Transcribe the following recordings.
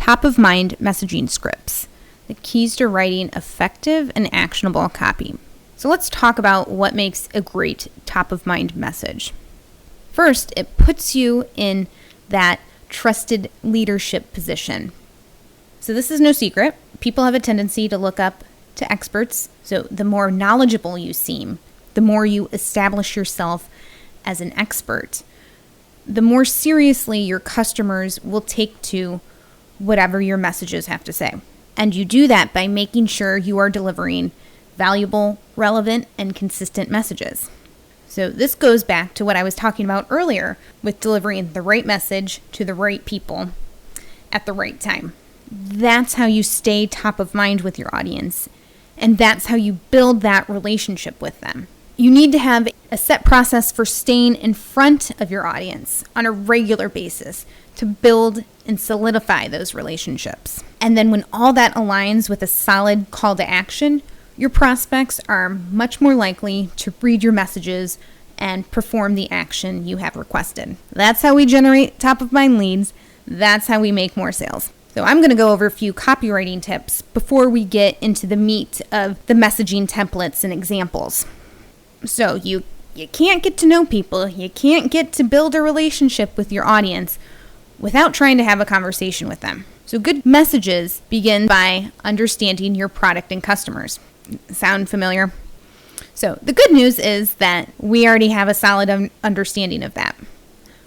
top-of-mind messaging scripts, the keys to writing effective and actionable copy. So let's talk about what makes a great top-of-mind message. First, it puts you in that trusted leadership position. So this is no secret. People have a tendency to look up to experts. So the more knowledgeable you seem, the more you establish yourself as an expert, the more seriously your customers will take to whatever your messages have to say. And you do that by making sure you are delivering valuable, relevant, and consistent messages. So this goes back to what I was talking about earlier with delivering the right message to the right people at the right time. That's how you stay top of mind with your audience, and that's how you build that relationship with them. You need to have a set process for staying in front of your audience on a regular basis to build and solidify those relationships. And then when all that aligns with a solid call to action, your prospects are much more likely to read your messages and perform the action you have requested. That's how we generate top-of-mind leads. That's how we make more sales. So I'm going to go over a few copywriting tips before we get into the meat of the messaging templates and examples. So you can't get to know people, you can't get to build a relationship with your audience without trying to have a conversation with them. So good messages begin by understanding your product and customers. Sound familiar? So the good news is that we already have a solid understanding of that.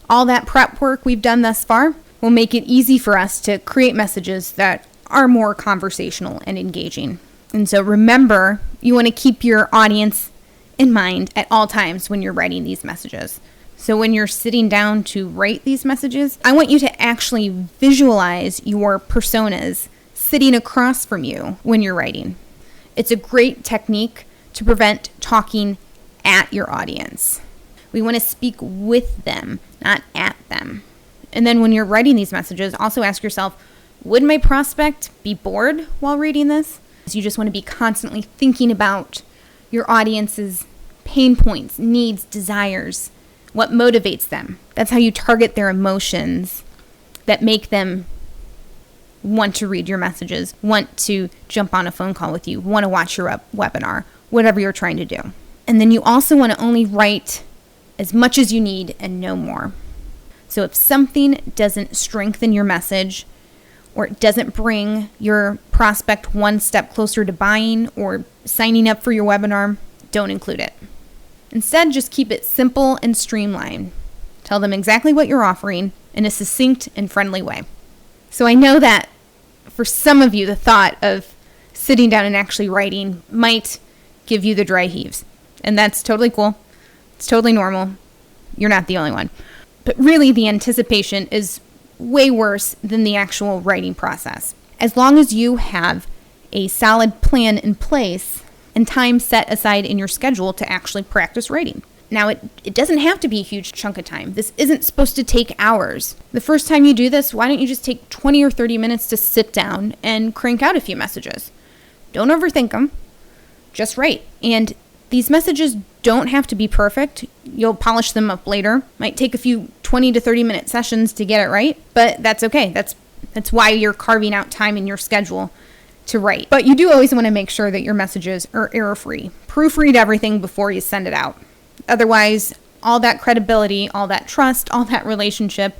All that prep work we've done thus far will make it easy for us to create messages that are more conversational and engaging. And so remember, you want to keep your audience in mind at all times when you're writing these messages. So when you're sitting down to write these messages, I want you to actually visualize your personas sitting across from you when you're writing. It's a great technique to prevent talking at your audience. We want to speak with them, not at them. And then when you're writing these messages, also ask yourself, would my prospect be bored while reading this? So you just want to be constantly thinking about your audience's pain points, needs, desires, what motivates them. That's how you target their emotions that make them want to read your messages, want to jump on a phone call with you, want to watch your webinar, whatever you're trying to do. And then you also want to only write as much as you need and no more. So if something doesn't strengthen your message, or it doesn't bring your prospect one step closer to buying or signing up for your webinar, don't include it. Instead, just keep it simple and streamlined. Tell them exactly what you're offering in a succinct and friendly way. So I know that for some of you, the thought of sitting down and actually writing might give you the dry heaves. And that's totally cool. It's totally normal. You're not the only one. But really, the anticipation is way worse than the actual writing process. As long as you have a solid plan in place and time set aside in your schedule to actually practice writing. Now, it doesn't have to be a huge chunk of time. This isn't supposed to take hours. The first time you do this, why don't you just take 20 or 30 minutes to sit down and crank out a few messages? Don't overthink them. Just write. And these messages don't have to be perfect. You'll polish them up later. Might take a few 20 to 30 minute sessions to get it right, but that's okay. That's why you're carving out time in your schedule to write. But you do always want to make sure that your messages are error-free. Proofread everything before you send it out. Otherwise, all that credibility, all that trust, all that relationship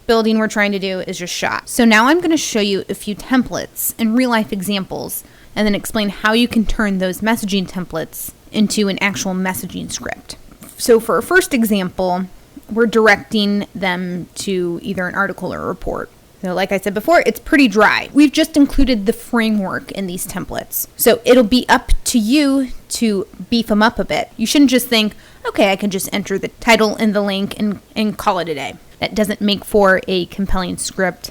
building we're trying to do is just shot. So now I'm going to show you a few templates and real-life examples, and then explain how you can turn those messaging templates into an actual messaging script. So for our first example, we're directing them to either an article or a report. So like I said before, it's pretty dry. We've just included the framework in these templates. So it'll be up to you to beef them up a bit. You shouldn't just think, okay, I can just enter the title and the link and call it a day. That doesn't make for a compelling script.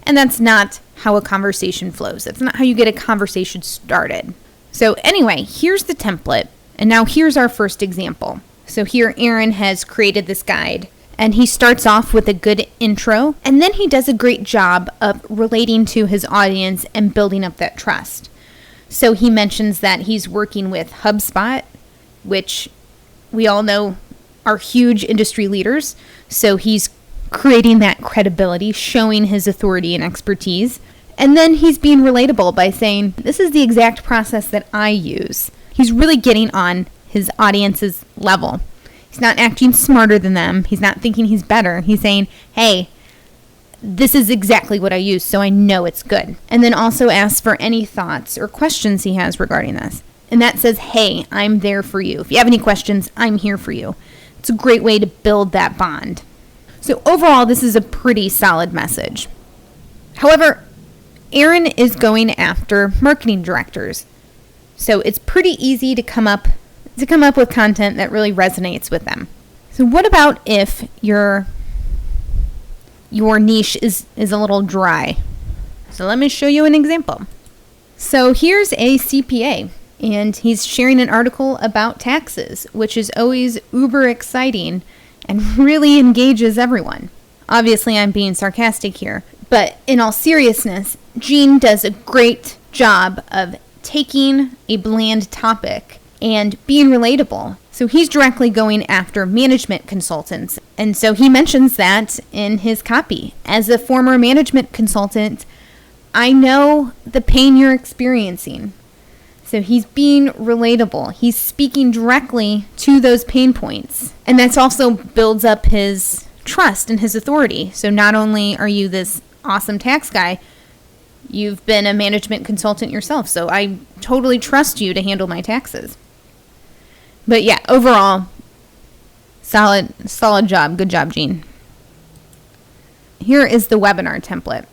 And that's not how a conversation flows. That's not how you get a conversation started. So anyway, here's the template. And now here's our first example. So here Aaron has created this guide. And he starts off with a good intro, and then he does a great job of relating to his audience and building up that trust. So he mentions that he's working with HubSpot, which we all know are huge industry leaders. So he's creating that credibility, showing his authority and expertise. And then he's being relatable by saying, this is the exact process that I use. He's really getting on his audience's level. He's not acting smarter than them. He's not thinking he's better. He's saying, hey, this is exactly what I use, so I know it's good. And then also asks for any thoughts or questions he has regarding this. And that says, hey, I'm there for you. If you have any questions, I'm here for you. It's a great way to build that bond. So overall, this is a pretty solid message. However, Aaron is going after marketing directors. So it's pretty easy to come up with content that really resonates with them. So what about if your niche is a little dry? So let me show you an example. So here's a CPA, and he's sharing an article about taxes, which is always uber exciting and really engages everyone. Obviously, I'm being sarcastic here, but in all seriousness, Gene does a great job of taking a bland topic and being relatable. So he's directly going after management consultants. And so he mentions that in his copy. As a former management consultant, I know the pain you're experiencing. So he's being relatable. He's speaking directly to those pain points. And that's also builds up his trust and his authority. So not only are you this awesome tax guy, you've been a management consultant yourself. So I totally trust you to handle my taxes. But yeah, overall, solid job. Good job, Gene. Here is the webinar template.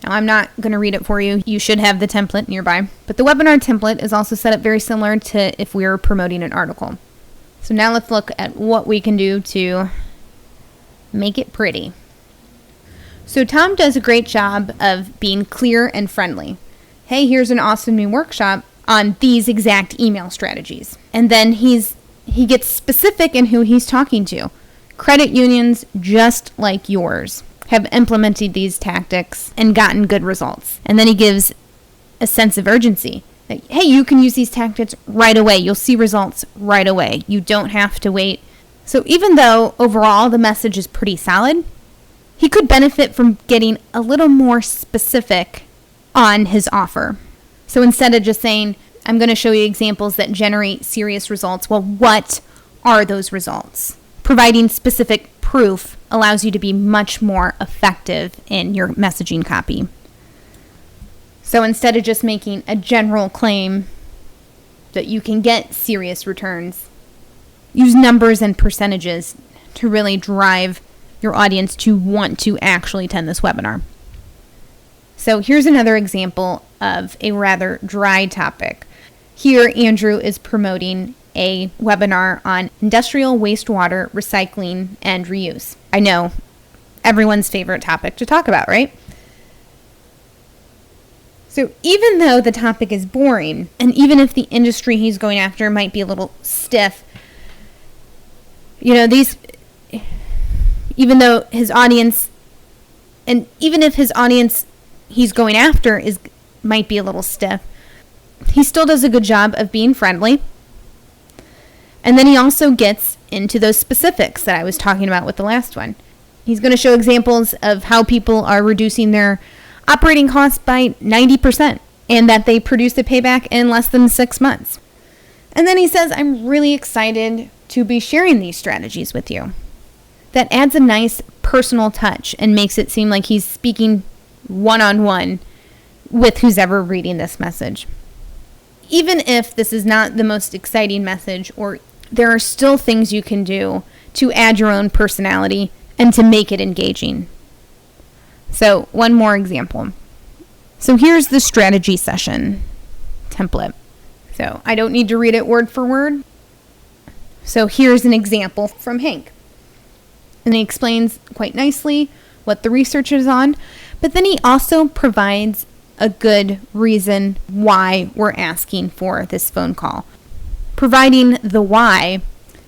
Now, I'm not going to read it for you. You should have the template nearby. But the webinar template is also set up very similar to if we were promoting an article. So now let's look at what we can do to make it pretty. So Tom does a great job of being clear and friendly. Hey, here's an awesome new workshop on these exact email strategies. And then he gets specific in who he's talking to. Credit unions just like yours have implemented these tactics and gotten good results. And then he gives a sense of urgency. That, hey, you can use these tactics right away. You'll see results right away. You don't have to wait. So even though overall the message is pretty solid, he could benefit from getting a little more specific on his offer. So instead of just saying, I'm going to show you examples that generate serious results, well, what are those results? Providing specific proof allows you to be much more effective in your messaging copy. So instead of just making a general claim that you can get serious returns, use numbers and percentages to really drive your audience to want to actually attend this webinar. So here's another example of a rather dry topic. Here, Andrew is promoting a webinar on industrial wastewater recycling and reuse. I know, everyone's favorite topic to talk about, right? So even though the topic is boring, and even if the industry he's going after might be a little stiff, even though his audience, and even if his audience he's going after might be a little stiff, he still does a good job of being friendly. And then he also gets into those specifics that I was talking about with the last one. He's going to show examples of how people are reducing their operating costs by 90% and that they produce a payback in less than 6 months. And then he says, I'm really excited to be sharing these strategies with you. That adds a nice personal touch and makes it seem like he's speaking one-on-one with who's ever reading this message. Even if this is not the most exciting message, or there are still things you can do to add your own personality and to make it engaging. So one more example. So here's the strategy session template. So I don't need to read it word for word. So here's an example from Hank. And he explains quite nicely what the research is on, but then he also provides a good reason why we're asking for this phone call. Providing the why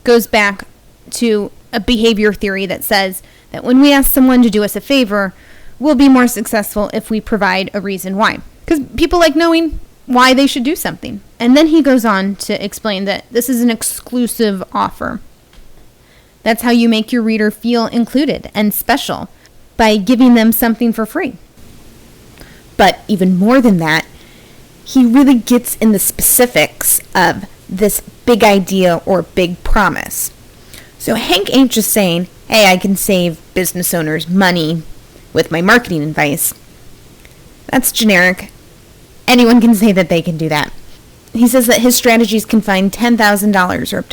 goes back to a behavior theory that says that when we ask someone to do us a favor, we'll be more successful if we provide a reason why. Because people like knowing why they should do something. And then he goes on to explain that this is an exclusive offer. That's how you make your reader feel included and special, by giving them something for free. But even more than that, he really gets in the specifics of this big idea or big promise. So Hank ain't just saying, hey, I can save business owners money with my marketing advice. That's generic. Anyone can say that they can do that. He says that his strategies can find $10,000 or up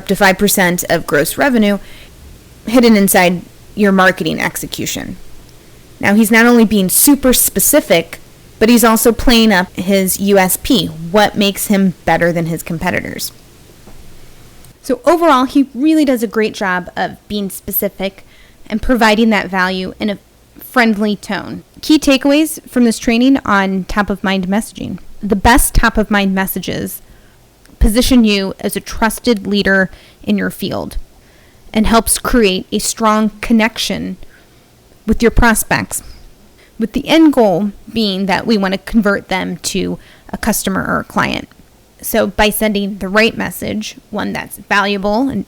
to 5% of gross revenue hidden inside your marketing execution. Now, he's not only being super specific, but he's also playing up his USP, what makes him better than his competitors. So overall, he really does a great job of being specific and providing that value in a friendly tone. Key takeaways from this training on top-of-mind messaging. The best top-of-mind messages position you as a trusted leader in your field and helps create a strong connection with your prospects, with the end goal being that we want to convert them to a customer or a client. So by sending the right message, one that's valuable and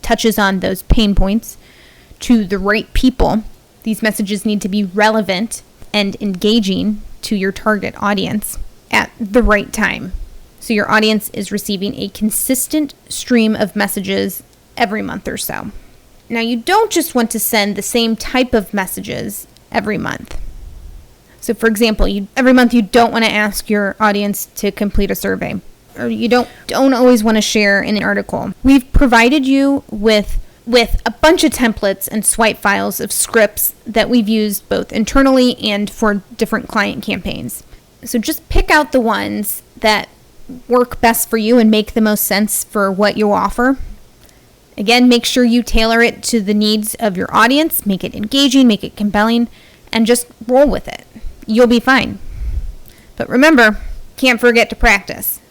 touches on those pain points, to the right people, these messages need to be relevant and engaging to your target audience at the right time. So your audience is receiving a consistent stream of messages every month or so. Now, you don't just want to send the same type of messages every month. So for example, every month you don't want to ask your audience to complete a survey, or you don't always want to share an article. We've provided you with a bunch of templates and swipe files of scripts that we've used both internally and for different client campaigns. So just pick out the ones that work best for you and make the most sense for what you offer. Again, make sure you tailor it to the needs of your audience, make it engaging, make it compelling, and just roll with it. You'll be fine. But remember, can't forget to practice.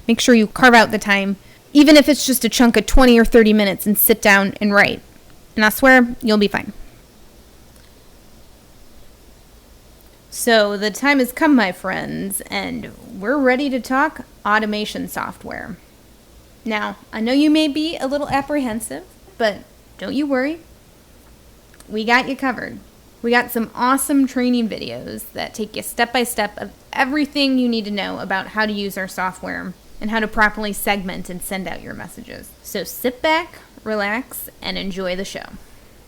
Make sure you carve out the time, even if it's just a chunk of 20 or 30 minutes, and sit down and write. And I swear, you'll be fine. So the time has come, my friends, and we're ready to talk automation software. Now, I know you may be a little apprehensive, but don't you worry. We got you covered. We got some awesome training videos that take you step by step of everything you need to know about how to use our software and how to properly segment and send out your messages. So sit back, relax, and enjoy the show.